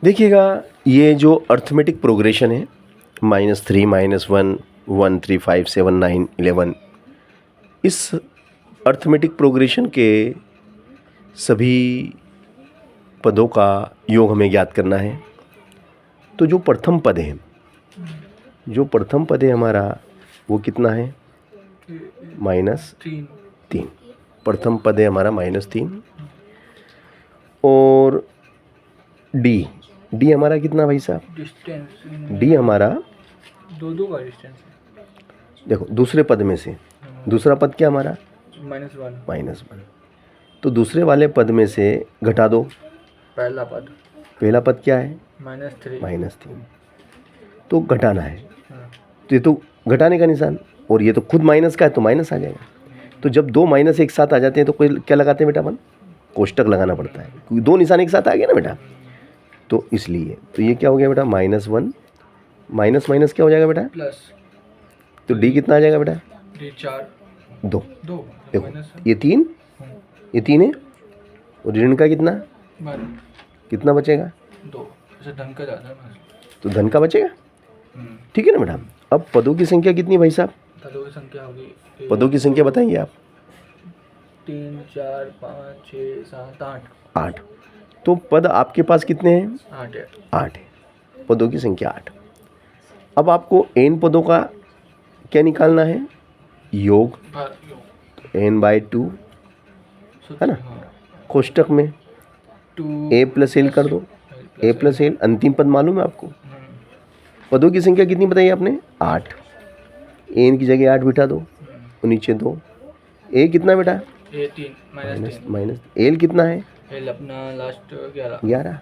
देखिएगा, ये जो अर्थमेटिक प्रोग्रेशन है -3 -1 1 3 5 7 9 11, इस अर्थमेटिक प्रोग्रेशन के सभी पदों का योग हमें ज्ञात करना है। तो जो प्रथम पद है हमारा, वो कितना है? -3। प्रथम पद है हमारा -3। और डी हमारा कितना भाई साहब? डिस्टेंस डी हमारा दो का डिस्टेंस है। देखो, दूसरे पद में से दूसरा पद क्या हमारा? -1। तो दूसरे वाले पद में से घटा दो पहला पद क्या है? -3। तो घटाना है, तो ये तो घटाने का निशान, और ये तो खुद माइनस का है तो माइनस आ जाएगा। तो जब दो माइनस एक साथ आ जाते हैं तो कोई क्या लगाते हैं बेटा? अपन कोष्टक लगाना पड़ता है, क्योंकि दो निशान एक साथ आ गया ना बेटा, तो इसलिए। तो ये क्या हो गया बेटा? -1 माइनस माइनस क्या हो जाएगा बेटा? प्लस। तो डी कितना आ जाएगा बेटा? डी 4 2। 2 देखो, ये 3 है, और ऋण का कितना? कितना बचेगा? 2। ऐसे धन का ज़्यादा है, तो धन का बचेगा, ठीक है ना बेटा। अब पदों की संख्या कितनी है भाई साहब? पदों की संख्या होगी, पदों की संख्या बताएंगे आप? 3 4 5 6 7 8। 8। तो पद आपके पास कितने हैं? 8 है। 8 है, पदों की संख्या 8। अब आपको n पदों का क्या निकालना है? योग। n/2 है ना, कोष्टक में a + l कर दो। a + l अंतिम पद मालूम है आपको? पदों की संख्या कितनी बताई आपने? 8। n की जगह 8 बिठा दो, और नीचे 2। a कितना बेटा? ए 3 माइनस। l कितना है? एल अपना लास्ट 11।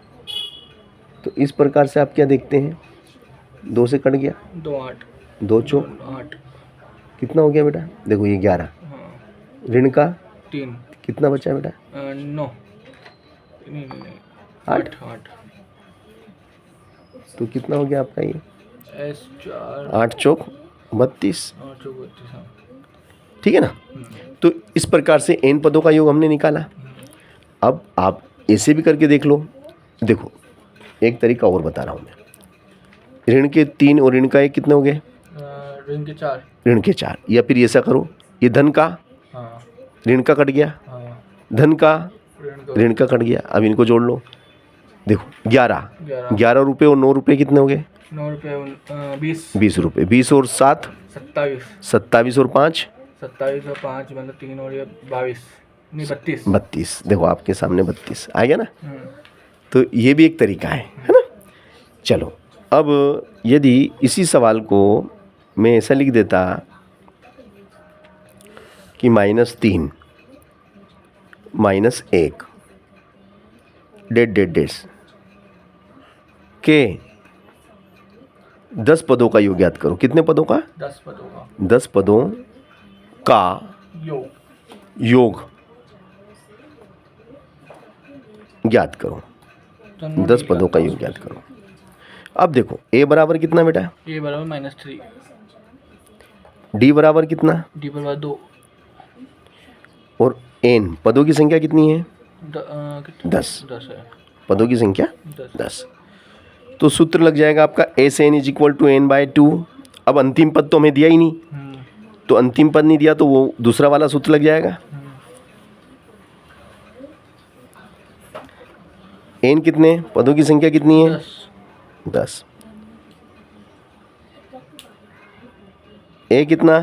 तो इस प्रकार से आप क्या देखते हैं? 2 से कट गया, 2 8 2 चौक 8। कितना हो गया बेटा? देखो, ये 11। ऋण का 3 कितना बचा बेटा? 9 8। 8। तो कितना हो गया आपका ये? एस 4 8 चौक 32, 8 32। ठीक है ना। तो इस प्रकार से n पदों का योग हमने निकाला। अब आप ऐसे भी करके देख लो। देखो, एक तरीका और बता रहा हूँ मैं। ऋण के 3 और ऋण का 1 कितने हो गए? ऋण के 4। ऋण के 4। या फिर ऐसा करो, ये धन का ऋण का कट गया, धन का ऋण का कट गया। अब इनको जोड़ लो। देखो, 11 रुपये और 9 रुपये कितने हो गए? 9 रुपये 20 रुपये। 20 और 7 27 और 5 27 और 5 मतलब 3 और ये 22 नहीं 32। देखो, आपके सामने 32 आ गया ना। तो ये भी एक तरीका है ना। चलो, अब यदि इसी सवाल को मैं ऐसा लिख देता कि -3 -1 डेढ़ के 10 पदों का योग ज्ञात करो। कितने पदों का? 10 पदों का 10 पदों का योग ज्ञात करो। 10 पदों का योग ज्ञात करो। अब देखो, a बराबर कितना बेटा? a बराबर -3। d बराबर कितना? d बराबर 2। और n पदों की संख्या कितनी है? 10 है। पदों की संख्या 10। तो सूत्र लग जाएगा आपका SN = n/2। अब अंतिम पद तो हमें दिया ही नहीं, तो अंतिम पद नहीं दिया तो वो दूसरा वाला सूत्र लग जाएगा। n कितने? पदों की संख्या कितनी है? 10। a कितना?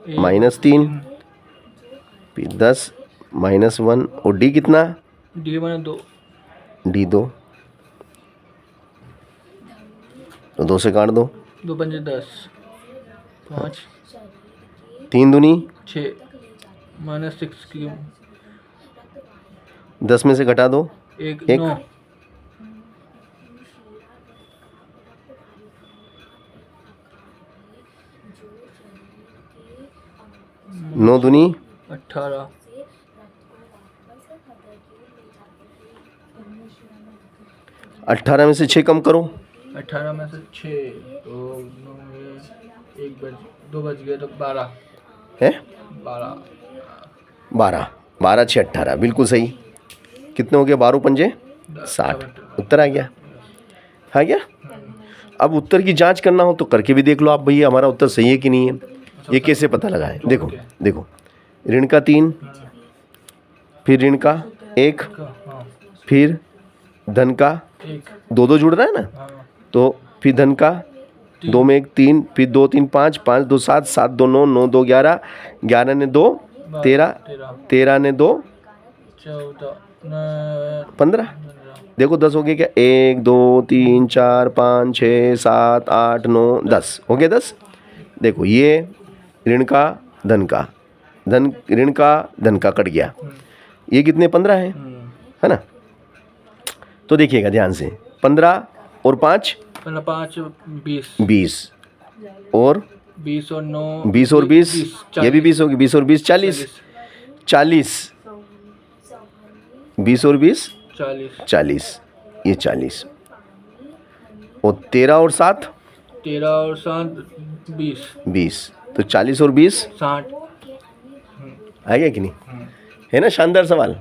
-3, फिर 10 -1, और d कितना? d बराबर 2। d 2। तो 2 से काट दो। 2 पंजे 10 5 3 दूनी 6 -6 की 10 में से घटा दो 1 1। 9 9 दूनी 18 18 में से 6 कम करो। 18 में से 6 तो 9 1 2 बच गए तो 12 है। 12 12 6 18, बिल्कुल सही। कितने हो गए? 12 पंजे 60, उत्तर आ गया। हाँ क्या? अब उत्तर की जांच करना हो तो करके भी देख लो आप भैया हमारा उत्तर सही है कि नहीं है। ये कैसे पता लगाएं? देखो देखो, ऋण का 3, फिर ऋण का 1, हाँ फिर धन का एक 2 जुड़ रहा है ना, हाँ तो फिर धन का 2 में 1 3, फिर 2 3 5, 5 2 7, 7 2 9, 9 2 11, 11 ने 2 13, 13 ने 2 14 15। देखो 10 हो गए क्या? 1 2 3 4 5 6 7 8 9 10 हो गए 10। देखो ये ऋण का धन का, धन ऋण का धन का कट गया, ये कितने 15 है ना। तो देखिएगा ध्यान से, 15 और 5 5 20 20 और 20 और 9 20 और 20, ये भी 20 होगी, 20 और 20 40, 40 20 और 20 40, ये 40 और 13 और 7 13 और 7 20 तो 40 और 20 60 आ गया कि नहीं? है ना शानदार सवाल।